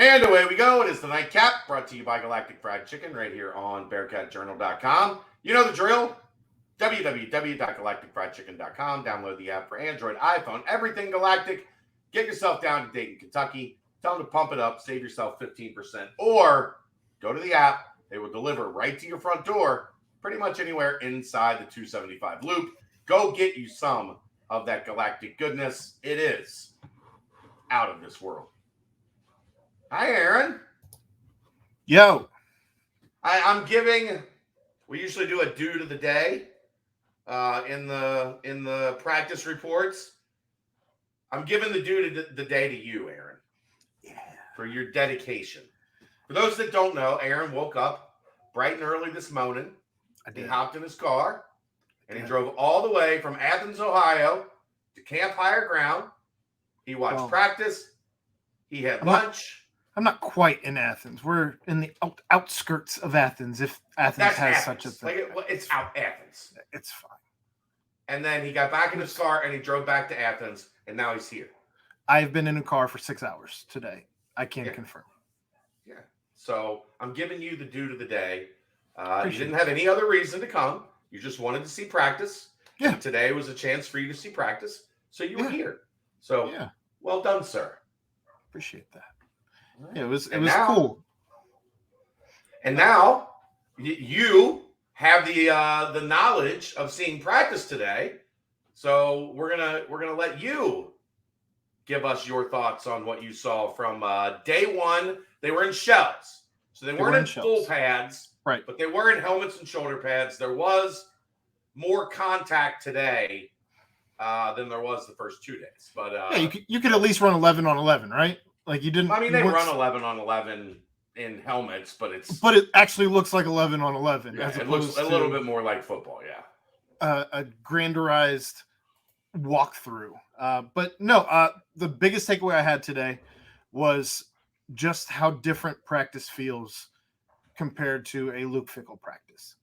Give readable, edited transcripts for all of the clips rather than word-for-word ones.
And away we go. It is the Nightcap, brought to you by Galactic Fried Chicken, right here on BearcatJournal.com. You know the drill. www.galacticfriedchicken.com. Download the app for Android, iPhone, everything Galactic. Get yourself down to Dayton, Kentucky. Tell them to pump it up. Save yourself 15%. Or go to the app. They will deliver right to your front door, pretty much anywhere inside the 275 loop. Go get you some of that Galactic goodness. It is out of this world. Hi, Aaron. Yo. I'm giving. We usually do a dude of the day in the practice reports. I'm giving the dude of the day to you, Aaron. Yeah. For your dedication. For those that don't know, Aaron woke up bright and early this morning. He hopped in his car and he drove all the way from Athens, Ohio, to Camp Higher Ground. He watched practice. He had lunch. I'm not quite in Athens. We're in the outskirts of Athens, if Athens has such a thing. It's out Athens. It's fine. And then he got back in his car and he drove back to Athens, and now he's here. I've been in a car for 6 hours today. I can confirm. Yeah. So I'm giving you the dude of the day. You didn't have any other reason to come. You just wanted to see practice. Yeah. And today was a chance for you to see practice. So you were here. So well done, sir. Appreciate that. Yeah, it was cool. And now you have the knowledge of seeing practice today. So we're gonna let you give us your thoughts on what you saw from day one. They were in shells, so they weren't in full pads, right? But they were in helmets and shoulder pads. There was more contact today than there was the first 2 days. But you could at least run 11 on 11, right? Like you didn't. I mean, they run 11 on 11 in helmets, but it actually looks like 11 on 11. Yeah, it looks a little bit more like football. Yeah, a grandarized walkthrough. But no, the biggest takeaway I had today was just how different practice feels compared to a Luke Fickell practice.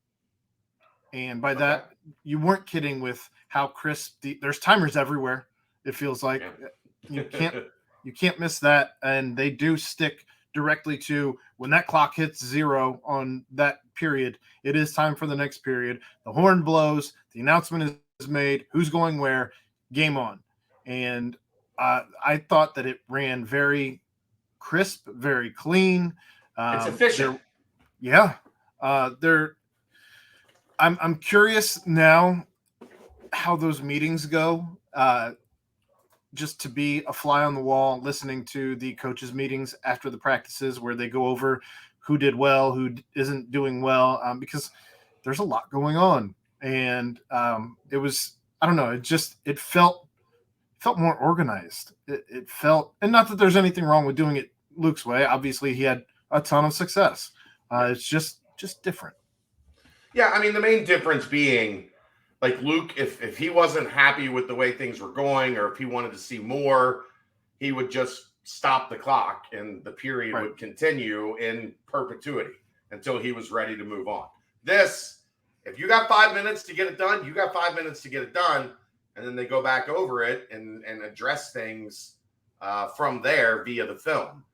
And by that, you weren't kidding with how crisp there's timers everywhere. It feels like you can't miss that. And they do stick directly to when that clock hits 0 on that period, it is time for the next period. The horn blows, the announcement is made, who's going where, game on. And I thought that it ran very crisp, very clean. It's efficient. I'm curious now how those meetings go. Just to be a fly on the wall, listening to the coaches' meetings after the practices where they go over who did well, who isn't doing well, because there's a lot going on. And it was, I don't know, it felt more organized. It felt, and not that there's anything wrong with doing it Luke's way. Obviously, he had a ton of success. It's just different. Yeah, I mean, the main difference being, like Luke, if he wasn't happy with the way things were going, or if he wanted to see more, he would just stop the clock and the period would continue in perpetuity until he was ready to move on. This, if you got 5 minutes to get it done, you got 5 minutes to get it done, and then they go back over it and address things from there via the film.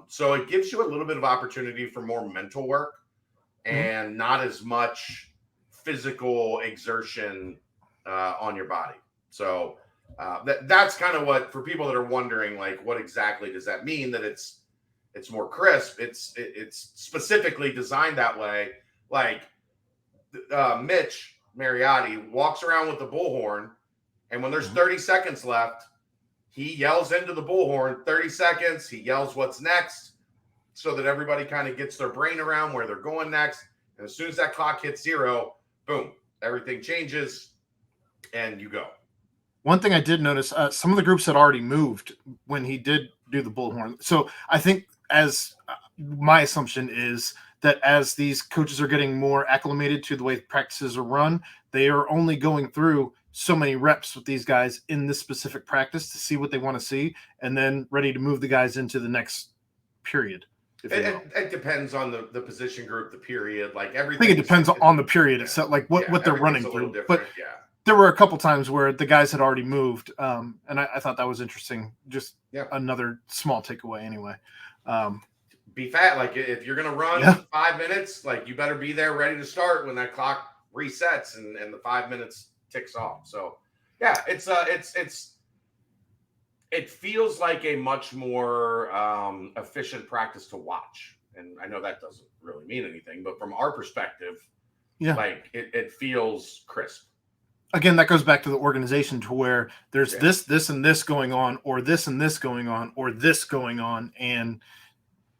So it gives you a little bit of opportunity for more mental work and not as much physical exertion on your body. So that's kind of what, for people that are wondering, like, what exactly does that mean that it's more crisp? It's specifically designed that way. Like Mitch Mariotti walks around with the bullhorn, and when there's 30 seconds left, he yells into the bullhorn, 30 seconds. He yells what's next so that everybody kind of gets their brain around where they're going next. And as soon as that clock hits 0, boom, everything changes and you go. One thing I did notice, some of the groups had already moved when he did do the bullhorn. So I think my assumption is that as these coaches are getting more acclimated to the way practices are run, they are only going through so many reps with these guys in this specific practice to see what they want to see, and then ready to move the guys into the next period. It depends on the position group, the period, like everything. I think it depends on the period itself, like what they're running through. But there were a couple times where the guys had already moved, and I thought that was interesting. Just another small takeaway anyway. Be fat. Like if you're gonna run Yeah. 5 minutes, like you better be there ready to start when that clock resets and the 5 minutes ticks off. So yeah, it feels like a much more efficient practice to watch. And I know that doesn't really mean anything, but from our perspective, Yeah. like it feels crisp. Again, that goes back to the organization to where there's this, and this going on, or this and this going on, or this going on, and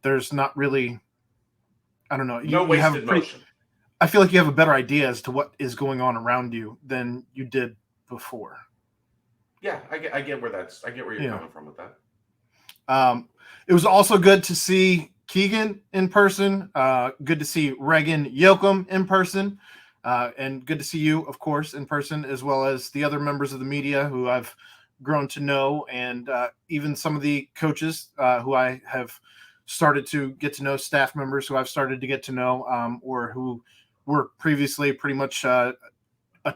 there's not really, I don't know. No You have a wasted pretty, motion. I feel like you have a better idea as to what is going on around you than you did before. Yeah, I get where you're coming from with that. It was also good to see Keegan in person. Good to see Reagan Yoakum in person. And good to see you, of course, in person, as well as the other members of the media who I've grown to know, and even some of the coaches who I have started to get to know, staff members who I've started to get to know, or who were previously pretty much a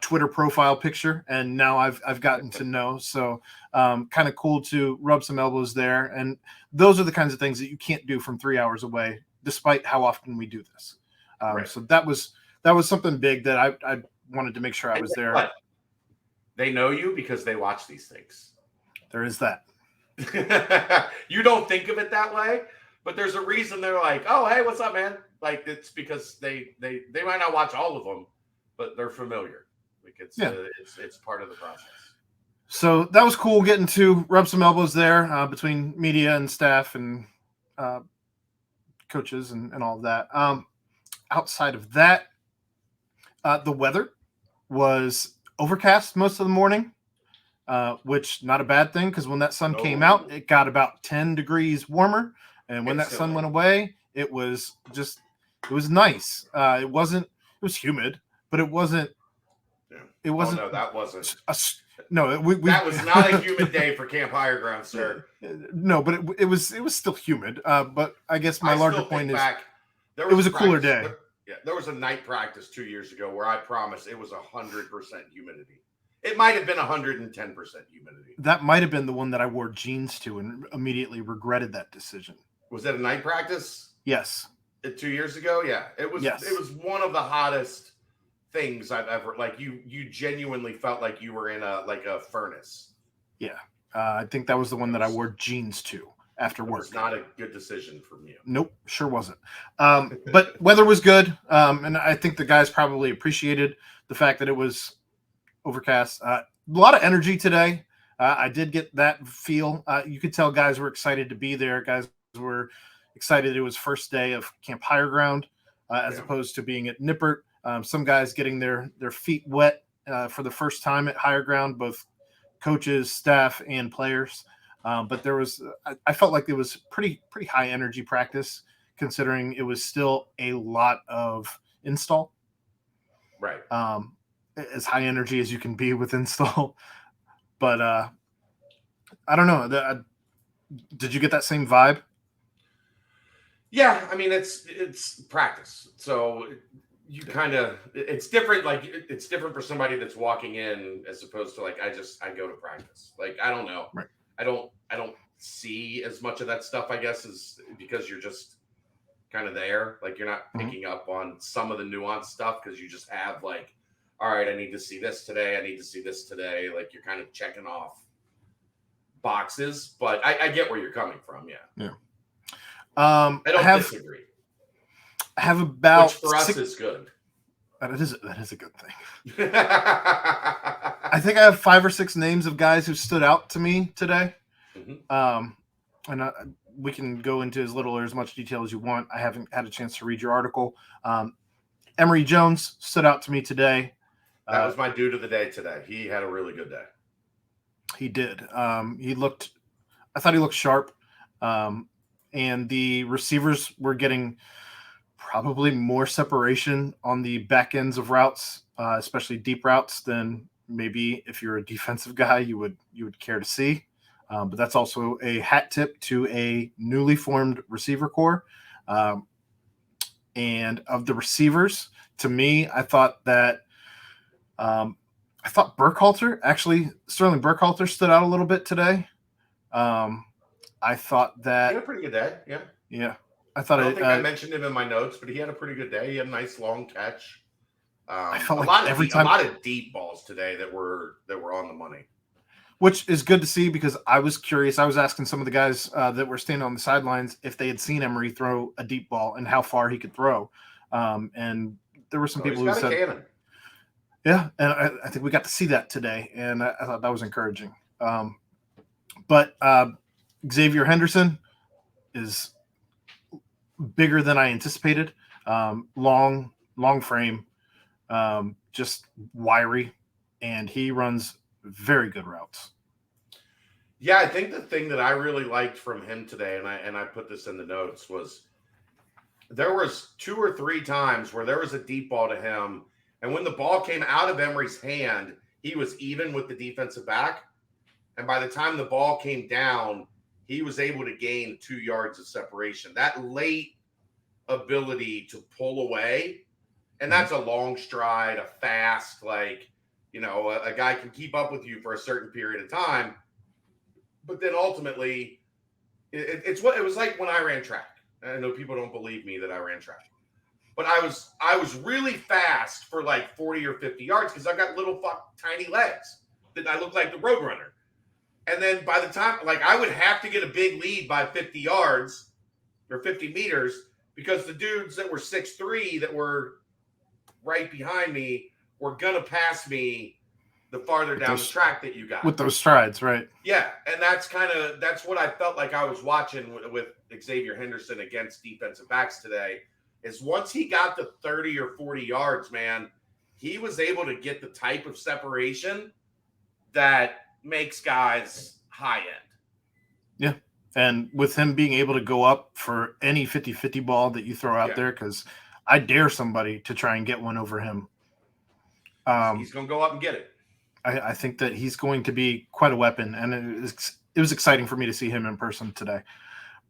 Twitter profile picture, and now I've gotten to know. So kind of cool to rub some elbows there. And those are the kinds of things that you can't do from 3 hours away, despite how often we do this. Right. So that was something big that I wanted to make sure I was there. But they know you because they watch these things. There is that. You don't think of it that way, but there's a reason they're like, "Oh, hey, what's up, man?" Like it's because they might not watch all of them, but they're familiar. Like it's part of the process. So that was cool getting to rub some elbows there between media and staff and coaches and all of that. Outside of that, the weather was overcast most of the morning, which not a bad thing because when that sun came out, it got about 10 degrees warmer. And when that sun went away, it was nice. It was humid, but it wasn't. Yeah. It wasn't. Oh, no, that wasn't. That was not a humid day for Camp Higher Ground, sir. No, but it was still humid. But I guess my larger point is it was a cooler day. There was a night practice 2 years ago where I promise it was 100% humidity. It might have been 110% humidity. That might have been the one that I wore jeans to and immediately regretted that decision. Was that a night practice? Yes. 2 years ago? Yeah. It was. Yes. It was one of the hottest things I've ever, like you genuinely felt like you were in a furnace. Yeah. I think that was the one that I wore jeans to after work. It's not a good decision from you. Nope, sure wasn't. But weather was good. And I think the guys probably appreciated the fact that it was overcast. A lot of energy today. I did get that feel. You could tell guys were excited to be there. Guys were excited it was first day of Camp Higher Ground as opposed to being at Nippert. Some guys getting their feet wet for the first time at Higher Ground, both coaches, staff, and players. But there was, I felt like it was pretty high energy practice, considering it was still a lot of install. Right. As high energy as you can be with install. But I don't know. Did you get that same vibe? Yeah, I mean it's practice, so you kind of it's different. Like it's different for somebody that's walking in as opposed to like I go to practice. Like I don't know, right. I don't see as much of that stuff. I guess is because you're just kind of there. Like you're not picking up on some of the nuanced stuff because you just have like, all right, I need to see this today. I need to see this today. Like you're kind of checking off boxes, but I get where you're coming from. Yeah. I don't disagree. I have about which for us is good. That is a good thing. I think I have 5 or 6 names of guys who stood out to me today. And we can go into as little or as much detail as you want. I haven't had a chance to read your article. Emory Jones stood out to me today. That was my dude of the day today. He had a really good day. He did. I thought he looked sharp. And the receivers were getting probably more separation on the back ends of routes, especially deep routes, than maybe if you're a defensive guy you would care to see. But that's also a hat tip to a newly formed receiver corps. And of the receivers, to me, I thought that Sterling Burkhalter stood out a little bit today. I thought that he had a pretty good day. Yeah, I I thought don't think I mentioned him in my notes, but he had a pretty good day. He had a nice long catch. I felt A like lot of every a time, lot of deep balls today that were on the money. which is good to see because I was curious. I was asking some of the guys that were standing on the sidelines if they had seen Emery throw a deep ball and how far he could throw. And there were some Oh, he's people who got a said, cannon. yeah, and I think we got to see that today, and I thought that was encouraging. But Xavier Henderson is bigger than I anticipated. Long frame, just wiry, and he runs very good routes. Yeah, I think the thing that I really liked from him today, and I put this in the notes, was there was 2 or 3 times where there was a deep ball to him, and when the ball came out of Emery's hand, he was even with the defensive back, and by the time the ball came down, he was able to gain 2 yards of separation. That late ability to pull away, and that's a long stride, a fast, like, a guy can keep up with you for a certain period of time, but then ultimately, it's what it was like when I ran track. I know people don't believe me that I ran track, but I was really fast for like 40 or 50 yards because I got little tiny legs that I look like the road runner. And then by the time, like, I would have to get a big lead by 50 yards or 50 meters because the dudes that were 6'3" that were right behind me were gonna pass me the farther down the track that you got with those strides, right? Yeah, and that's what I felt like I was watching with Xavier Henderson against defensive backs today. Is once he got to 30 or 40 yards, man, he was able to get the type of separation that makes guys high end. Yeah. And with him being able to go up for any 50-50 ball that you throw out there, because I dare somebody to try and get one over him. He's going to go up and get it. I think that he's going to be quite a weapon, and it was exciting for me to see him in person today.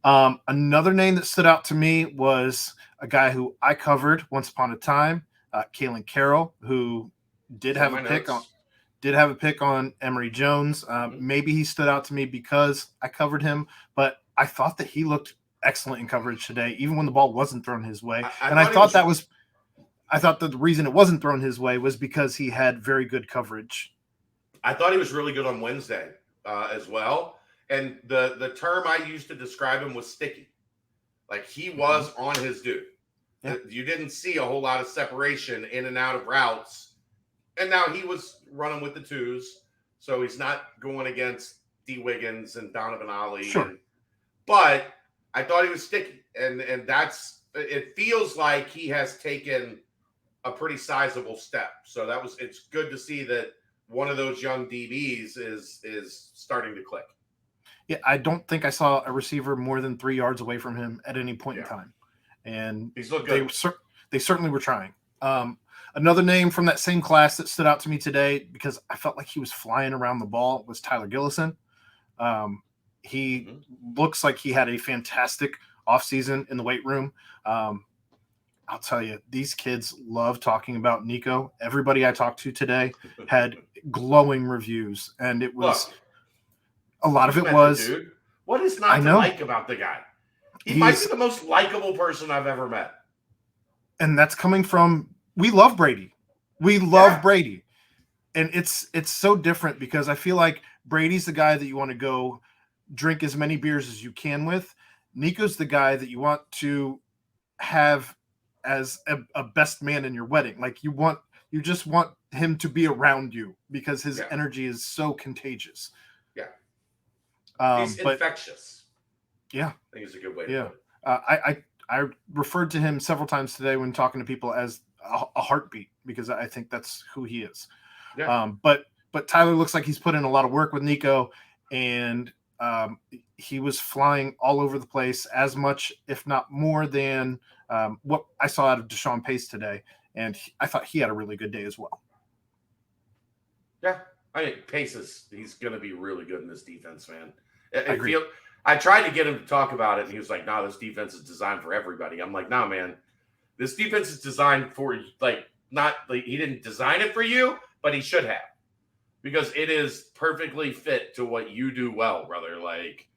Another name that stood out to me was a guy who I covered once upon a time, Kalen Carroll, who did have a pick on Emory Jones. Maybe he stood out to me because I covered him, but I thought that he looked excellent in coverage today, even when the ball wasn't thrown his way. I thought that the reason it wasn't thrown his way was because he had very good coverage. I thought he was really good on Wednesday as well. And the term I used to describe him was sticky. Like, he was on his dude. Yeah. You didn't see a whole lot of separation in and out of routes. And now he was running with the twos, so he's not going against D. Wiggins and Donovan Ollie. Sure. But I thought he was sticky. And it feels like he has taken a pretty sizable step. So it's good to see that one of those young DBs is starting to click. Yeah, I don't think I saw a receiver more than 3 yards away from him at any point in time. And he's looked good. They certainly were trying. Another name from that same class that stood out to me today because I felt like he was flying around the ball was Tyler Gillison. He looks like he had a fantastic offseason in the weight room. I'll tell you, these kids love talking about Nico. Everybody I talked to today had glowing reviews, and it was a lot of it was. Dude, what is not to like about the guy? He might be the most likable person I've ever met, and that's coming from we love Brady. We love Brady, and it's so different because I feel like Brady's the guy that you want to go drink as many beers as you can with. Nico's the guy that you want to have as a best man in your wedding. Like you just want him to be around you because his energy is so contagious. Yeah. He's infectious. Yeah. I think it's a good way to put it. I referred to him several times today when talking to people as a heartbeat because I think that's who he is. Yeah. But Tyler looks like he's put in a lot of work with Nico, and he was flying all over the place as much, if not more than what I saw out of Deshaun Pace today. And I thought he had a really good day as well. Yeah. I think Pace he's going to be really good in this defense, man. I agree. I tried to get him to talk about it, and he was like, no, this defense is designed for everybody. I'm like, nah, man. This defense is designed for, he didn't design it for you, but he should have. Because it is perfectly fit to what you do well, brother. Like,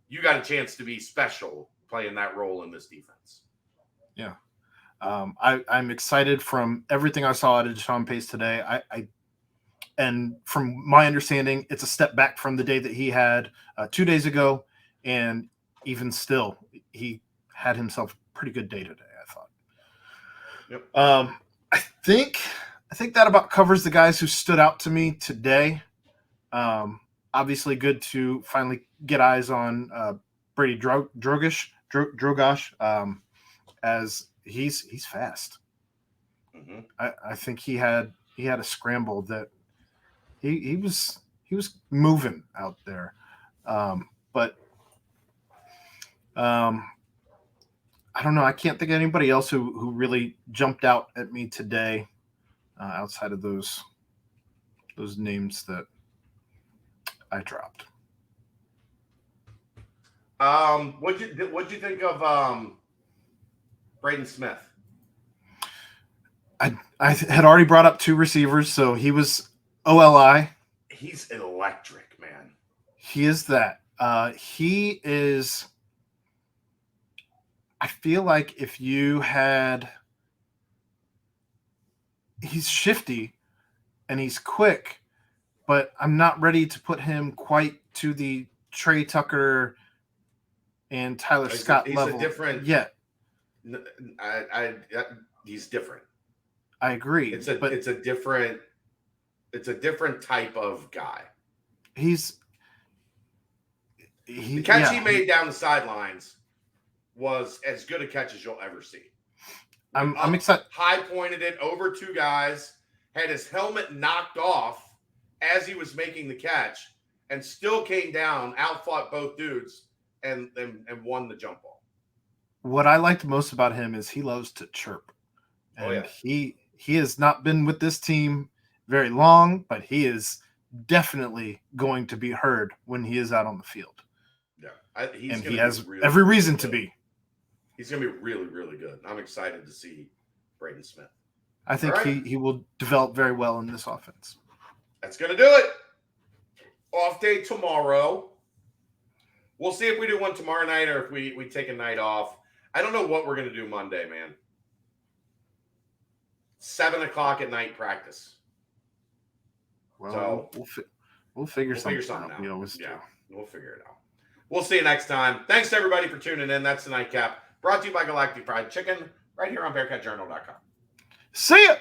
you got a chance to be special playing that role in this defense. Yeah. I'm excited from everything I saw out of Deshaun Pace today. And from my understanding, it's a step back from the day that he had 2 days ago. And even still, he had himself a pretty good day today, I thought. Yep. I think that about covers the guys who stood out to me today. Obviously, good to finally get eyes on Brady Drogosh, as he's fast. Mm-hmm. I think he had a scramble that he was moving out there, but I don't know. I can't think of anybody else who really jumped out at me today outside of those names that I dropped. What'd you think of Braden Smith? I had already brought up 2 receivers, so he was OLI. He's electric, man. He is that. He is. I feel like if you had, he's shifty and he's quick, but I'm not ready to put him quite to the Trey Tucker and Tyler Scott level yet. He's different. I agree. It's a different type of guy. The catch he made down the sidelines was as good a catch as you'll ever see. I'm excited. High pointed it over 2 guys, had his helmet knocked off as he was making the catch, and still came down, outfought both dudes, and won the jump ball. What I liked most about him is he loves to chirp. And he has not been with this team very long, but he is definitely going to be heard when he is out on the field. Yeah, he has every reason to be. He's going to be really, really good. I'm excited to see Braden Smith. I think he will develop very well in this offense. That's going to do it. Off day tomorrow. We'll see if we do one tomorrow night or if we take a night off. I don't know what we're going to do Monday, man. 7:00 at night practice. Well, so we'll figure something out. We always do. We'll figure it out. We'll see you next time. Thanks to everybody for tuning in. That's the Nightcap. Brought to you by Galactic Fried Chicken right here on BearcatJournal.com. See ya!